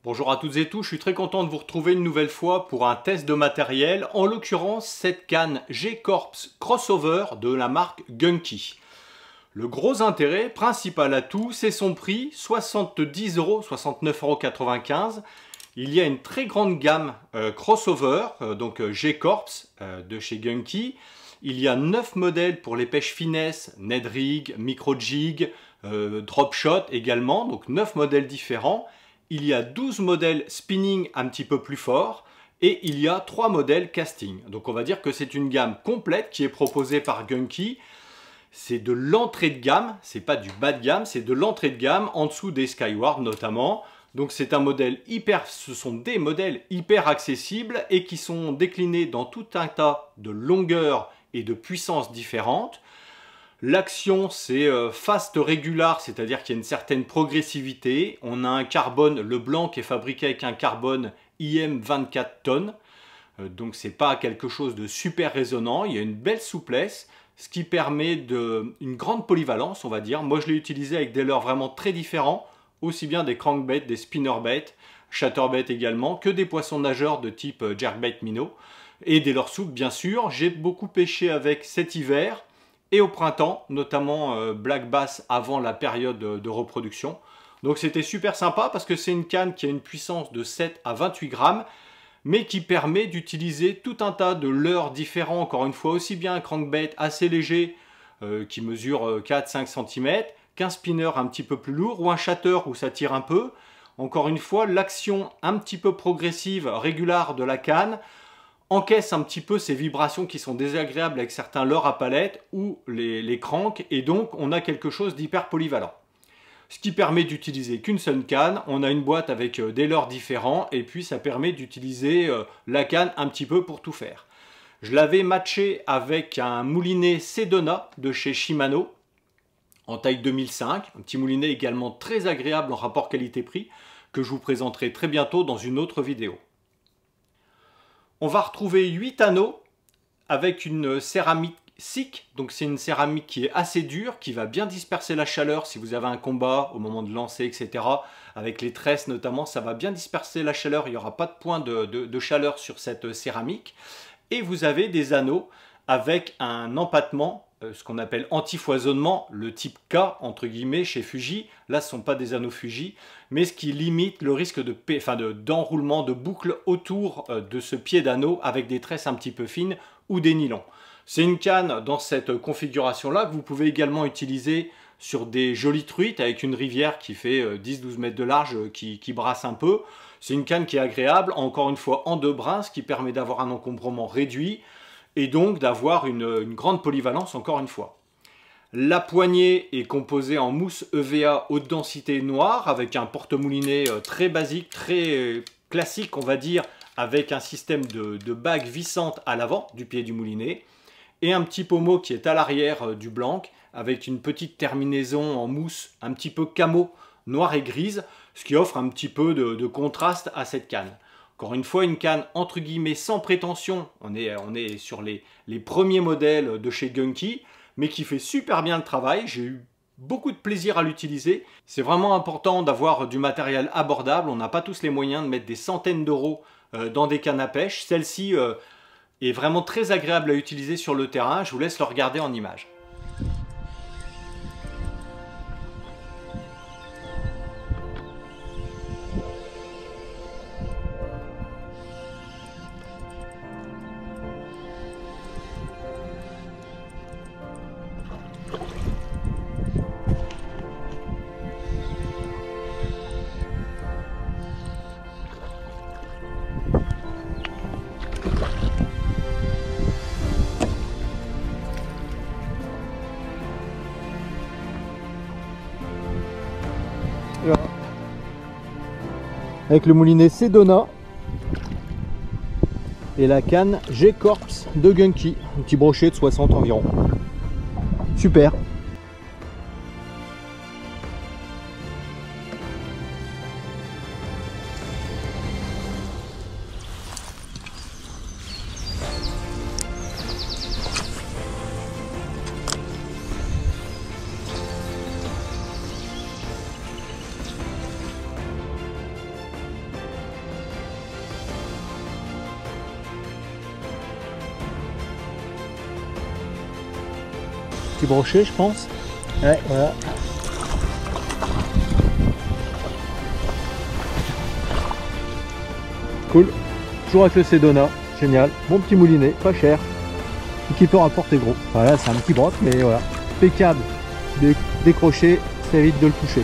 Bonjour à toutes et tous, je suis très content de vous retrouver une nouvelle fois pour un test de matériel, en l'occurrence cette canne G-Corps Crossover de la marque Gunki. Le gros intérêt, principal atout, c'est son prix, 70 €, 69,95 €. Il y a une très grande gamme crossover, donc G-Corps de chez Gunki. Il y a 9 modèles pour les pêches finesse, Ned Rig, Micro Jig, Drop Shot également, donc 9 modèles différents. Il y a 12 modèles spinning un petit peu plus forts et il y a 3 modèles casting. Donc on va dire que c'est une gamme complète qui est proposée par Gunki. C'est de l'entrée de gamme, c'est pas du bas de gamme, c'est de l'entrée de gamme en dessous des Skyward notamment. Donc c'est un modèle ce sont des modèles hyper accessibles et qui sont déclinés dans tout un tas de longueurs et de puissances différentes. L'action, c'est fast regular, c'est-à-dire qu'il y a une certaine progressivité. On a un carbone, le blanc qui est fabriqué avec un carbone IM 24 tonnes. Donc c'est pas quelque chose de super résonnant. Il y a une belle souplesse, ce qui permet une grande polyvalence, on va dire. Moi, je l'ai utilisé avec des leurres vraiment très différents, aussi bien des crankbaits, des spinnerbaits, chatterbaits également, que des poissons nageurs de type jerkbait minnow. Et des leurres souples, bien sûr. J'ai beaucoup pêché avec cet hiver. Et au printemps, notamment black bass avant la période de reproduction. Donc c'était super sympa parce que c'est une canne qui a une puissance de 7 à 28 grammes, mais qui permet d'utiliser tout un tas de leurres différents, encore une fois, aussi bien un crankbait assez léger, qui mesure 4-5 cm, qu'un spinner un petit peu plus lourd, ou un chatter où ça tire un peu. Encore une fois, l'action un petit peu progressive, régulière de la canne, encaisse un petit peu ces vibrations qui sont désagréables avec certains leurres à palette ou les cranks, et donc on a quelque chose d'hyper polyvalent. Ce qui permet d'utiliser qu'une seule canne, on a une boîte avec des leurres différents, et puis ça permet d'utiliser la canne un petit peu pour tout faire. Je l'avais matché avec un moulinet Sedona de chez Shimano, en taille 2005, un petit moulinet également très agréable en rapport qualité-prix, que je vous présenterai très bientôt dans une autre vidéo. On va retrouver 8 anneaux avec une céramique SICK. Donc c'est une céramique qui est assez dure, qui va bien disperser la chaleur si vous avez un combat au moment de lancer, etc. Avec les tresses notamment, ça va bien disperser la chaleur. Il n'y aura pas de point de chaleur sur cette céramique. Et vous avez des anneaux avec un empattement, ce qu'on appelle anti-foisonnement, le type K entre guillemets chez Fuji. Là, ce ne sont pas des anneaux Fuji, mais ce qui limite le risque d'enroulement de boucles autour de ce pied d'anneau avec des tresses un petit peu fines ou des nylons. C'est une canne dans cette configuration-là que vous pouvez également utiliser sur des jolies truites avec une rivière qui fait 10-12 mètres de large, qui brasse un peu. C'est une canne qui est agréable, encore une fois en 2 brins, ce qui permet d'avoir un encombrement réduit et donc d'avoir une grande polyvalence encore une fois. La poignée est composée en mousse EVA haute densité noire avec un porte-moulinet très basique, très classique on va dire, avec un système de bague vissante à l'avant du pied du moulinet et un petit pommeau qui est à l'arrière du blanc avec une petite terminaison en mousse un petit peu camo noire et grise, ce qui offre un petit peu de contraste à cette canne. Encore une fois, une canne entre guillemets sans prétention, on est sur les premiers modèles de chez Gunki, mais qui fait super bien le travail. J'ai eu beaucoup de plaisir à l'utiliser. C'est vraiment important d'avoir du matériel abordable, on n'a pas tous les moyens de mettre des centaines d'euros dans des cannes à pêche. Celle-ci est vraiment très agréable à utiliser sur le terrain, je vous laisse le regarder en images. Avec le moulinet Sedona et la canne G-Corps de Gunki, un petit brochet de 60 environ. Super. Petit brochet, je pense. Ouais, voilà. Cool. Toujours avec le Sedona. Génial. Bon petit moulinet, pas cher. Et qui peut rapporter gros. Voilà, c'est un petit broc, mais voilà. Impeccable. Décroché, ça évite de le toucher.